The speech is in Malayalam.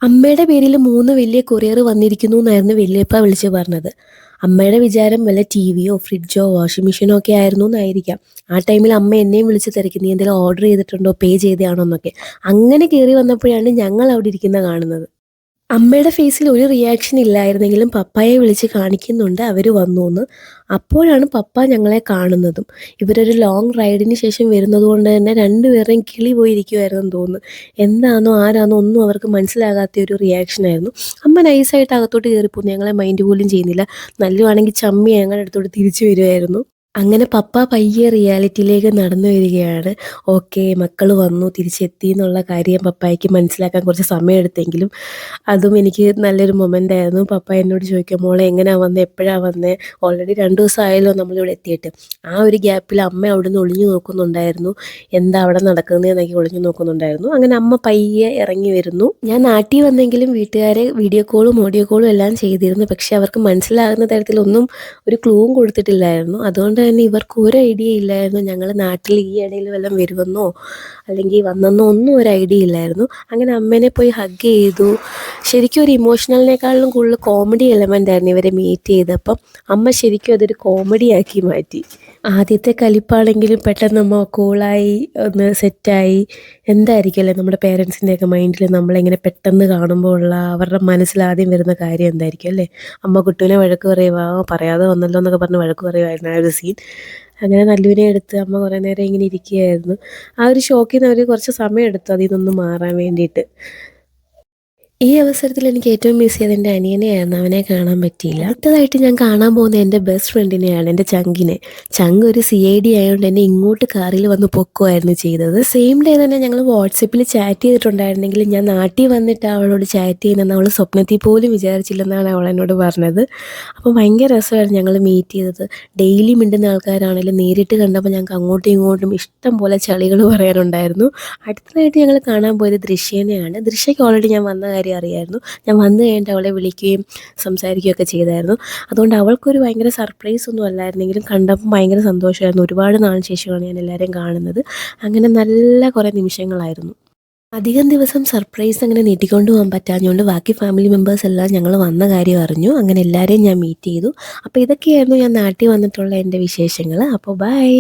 അമ്മയുടെ പേരിൽ 3 വലിയ കൊറിയർ വന്നിരിക്കുന്നു എന്നായിരുന്നു വല്യപ്പ വിളിച്ച് പറഞ്ഞത്. അമ്മയുടെ വിചാരം വല്ല ടിവിയോ, ഫ്രിഡ്ജോ, വാഷിംഗ് മെഷീനോ ഒക്കെ ആയിരുന്നു എന്നായിരിക്കാം. ആ ടൈമിൽ അമ്മ എന്നെയും വിളിച്ച് തിരക്കി, "നീ എന്തെങ്കിലും ഓർഡർ ചെയ്തിട്ടുണ്ടോ? പേ ചെയ്തതാണോ?" എന്നൊക്കെ. അങ്ങനെ കേറി വന്നപ്പോഴാണ് ഞങ്ങൾ അവിടെ ഇരിക്കുന്നത് കാണുന്നത്. അമ്മയുടെ ഫേസിൽ ഒരു റിയാക്ഷൻ ഇല്ലായിരുന്നെങ്കിലും പപ്പായെ വിളിച്ച് കാണിക്കുന്നുണ്ട് അവര് വന്നൂന്ന്. അപ്പോഴാണ് പപ്പ ഞങ്ങളെ കാണുന്നതും. ഇവരൊരു ലോങ് റൈഡിന് ശേഷം വരുന്നത് കൊണ്ട് തന്നെ രണ്ടുപേരുടെയും കിളി പോയിരിക്കുവായിരുന്നെന്ന് തോന്നുന്നു. എന്താന്നോ ആരാന്നോ ഒന്നും അവർക്ക് മനസ്സിലാകാത്ത ഒരു റിയാക്ഷനായിരുന്നു. അമ്മ നൈസായിട്ട് അകത്തോട്ട് കയറിപ്പോന്നു. ഞങ്ങളെ മൈൻഡ് പോലും ചെയ്യുന്നില്ല. നല്ലുവാണെങ്കിൽ ചമ്മി ഞങ്ങളുടെ അടുത്തോട്ട് തിരിച്ചു വരുവായിരുന്നു. അങ്ങനെ പപ്പ പയ്യെ റിയാലിറ്റിയിലേക്ക് നടന്നു വരികയാണ്. ഓക്കെ, മക്കള് വന്നു, തിരിച്ചെത്തി എന്നുള്ള കാര്യം പപ്പായ്ക്ക് മനസ്സിലാക്കാൻ കുറച്ച് സമയമെടുത്തെങ്കിലും അതും എനിക്ക് നല്ലൊരു മൊമെന്റായിരുന്നു. പപ്പ എന്നോട് ചോദിക്കുക, "മോളെ എങ്ങനാ വന്നേ? എപ്പോഴാ വന്നേ? ഓൾറെഡി 2 ദിവസമായല്ലോ നമ്മളിവിടെ എത്തിയിട്ട്." ആ ഒരു ഗ്യാപ്പിൽ അമ്മ അവിടുന്ന് ഒളിഞ്ഞു നോക്കുന്നുണ്ടായിരുന്നു. എന്താ അവിടെ നടക്കുന്നതെന്നൊക്കെ ഒളിഞ്ഞു നോക്കുന്നുണ്ടായിരുന്നു. അങ്ങനെ അമ്മ പയ്യെ ഇറങ്ങി വരുന്നു. ഞാൻ നാട്ടിൽ വന്നെങ്കിലും വീട്ടുകാരെ വീഡിയോ കോളും ഓഡിയോ കോളും എല്ലാം ചെയ്തിരുന്നു. പക്ഷേ അവർക്ക് മനസ്സിലാകുന്ന തരത്തിലൊന്നും ഒരു ക്ലൂവും കൊടുത്തിട്ടില്ലായിരുന്നു. അതുകൊണ്ട് തന്നെ ഇവർക്ക് ഒരു ഐഡിയ ഇല്ലായിരുന്നു ഞങ്ങൾ നാട്ടിൽ ഈ ഇടയിൽ വല്ലതും വരുമെന്നോ അല്ലെങ്കിൽ വന്നെന്നോ ഒന്നും ഒരു ഐഡിയ ഇല്ലായിരുന്നു. അങ്ങനെ അമ്മേനെ പോയി ഹഗ് ചെയ്തു. ശരിക്കും ഒരു ഇമോഷണലിനേക്കാളിലും കൂടുതൽ കോമഡി എലമെൻ്റ് ആയിരുന്നു ഇവരെ മീറ്റ് ചെയ്തപ്പം. അമ്മ ശരിക്കും അതൊരു കോമഡിയാക്കി മാറ്റി. ആദ്യത്തെ കലിപ്പാണെങ്കിലും പെട്ടെന്ന് നമ്മ കൂളായി ഒന്ന് സെറ്റായി. എന്തായിരിക്കുമല്ലേ നമ്മുടെ പേരൻസിൻ്റെയൊക്കെ മൈൻഡിൽ നമ്മളിങ്ങനെ പെട്ടെന്ന് കാണുമ്പോൾ ഉള്ള അവരുടെ മനസ്സിൽ ആദ്യം വരുന്ന കാര്യം എന്തായിരിക്കും അല്ലേ? അമ്മ കുട്ടൂനെ വഴക്ക് പറയുവാ, പറയാതെ വന്നല്ലോ എന്നൊക്കെ പറഞ്ഞ് വഴക്ക് പറയുമായിരുന്നു ആ ഒരു സീൻ. അങ്ങനെ നല്ലൂനെ എടുത്ത് അമ്മ കുറേ നേരം ഇങ്ങനെ ഇരിക്കുകയായിരുന്നു. ആ ഒരു ഷോക്കിൽ നിന്ന് അവർ കുറച്ച് സമയം എടുത്തു അതിൽ നിന്നൊന്ന് മാറാൻ വേണ്ടിയിട്ട്. ഈ അവസരത്തിൽ എനിക്ക് ഏറ്റവും മിസ് ചെയ്തത് എൻ്റെ അനിയനെയായിരുന്നു. അവനെ കാണാൻ പറ്റിയില്ല. അടുത്തതായിട്ട് ഞാൻ കാണാൻ പോകുന്നത് എൻ്റെ ബെസ്റ്റ് ഫ്രണ്ടിനെയാണ്, എൻ്റെ ചങ്കിനെ. ചങ്ക് ഒരു CID ആയതുകൊണ്ട് എന്നെ ഇങ്ങോട്ട് കാറിൽ വന്ന് പൊക്കുമായിരുന്നു ചെയ്തത്. സെയിം ഡേ തന്നെ ഞങ്ങൾ വാട്സപ്പിൽ ചാറ്റ് ചെയ്തിട്ടുണ്ടായിരുന്നെങ്കിലും ഞാൻ നാട്ടിൽ വന്നിട്ട് അവളോട് ചാറ്റ് ചെയ്യുന്നതെന്ന് അവൾ സ്വപ്നത്തിൽ പോലും വിചാരിച്ചില്ലെന്നാണ് അവൾ എന്നോട് പറഞ്ഞത്. അപ്പോൾ ഭയങ്കര രസമായിരുന്നു ഞങ്ങൾ മീറ്റ് ചെയ്തത്. ഡെയിലി മിണ്ടുന്ന ആൾക്കാരാണെങ്കിലും നേരിട്ട് കണ്ടപ്പോൾ ഞങ്ങൾക്ക് അങ്ങോട്ടും ഇങ്ങോട്ടും ഇഷ്ടം പോലെ ചളികൾ പറയാനുണ്ടായിരുന്നു. അടുത്തതായിട്ട് ഞങ്ങൾ കാണാൻ പോയത് ദൃശ്യേനെയാണ്. ദൃശ്യയ്ക്ക് ഓൾറെഡി ഞാൻ വന്ന കാര്യം അറിയായിരുന്നു. ഞാൻ വന്നു കഴിഞ്ഞിട്ട് അവളെ വിളിക്കുകയും സംസാരിക്കുകയൊക്കെ ചെയ്തായിരുന്നു. അതുകൊണ്ട് അവൾക്കൊരു ഭയങ്കര സർപ്രൈസ് ഒന്നും അല്ലായിരുന്നെങ്കിലും കണ്ടപ്പോൾ ഭയങ്കര സന്തോഷമായിരുന്നു. ഒരുപാട് നാളിന് ശേഷമാണ് ഞാൻ എല്ലാവരെയും കാണുന്നത്. അങ്ങനെ നല്ല കുറേ നിമിഷങ്ങളായിരുന്നു. അധികം ദിവസം സർപ്രൈസ് അങ്ങനെ നീട്ടിക്കൊണ്ട് പോകാൻ പറ്റാഞ്ഞുകൊണ്ട് ബാക്കി ഫാമിലി മെമ്പേഴ്സ് എല്ലാം ഞങ്ങൾ വന്ന കാര്യം അറിഞ്ഞു. അങ്ങനെ എല്ലാവരെയും ഞാൻ മീറ്റ് ചെയ്തു. അപ്പോൾ ഇതൊക്കെയായിരുന്നു ഞാൻ നാട്ടിൽ വന്നിട്ടുള്ള എൻ്റെ വിശേഷങ്ങൾ. അപ്പോൾ ബൈ.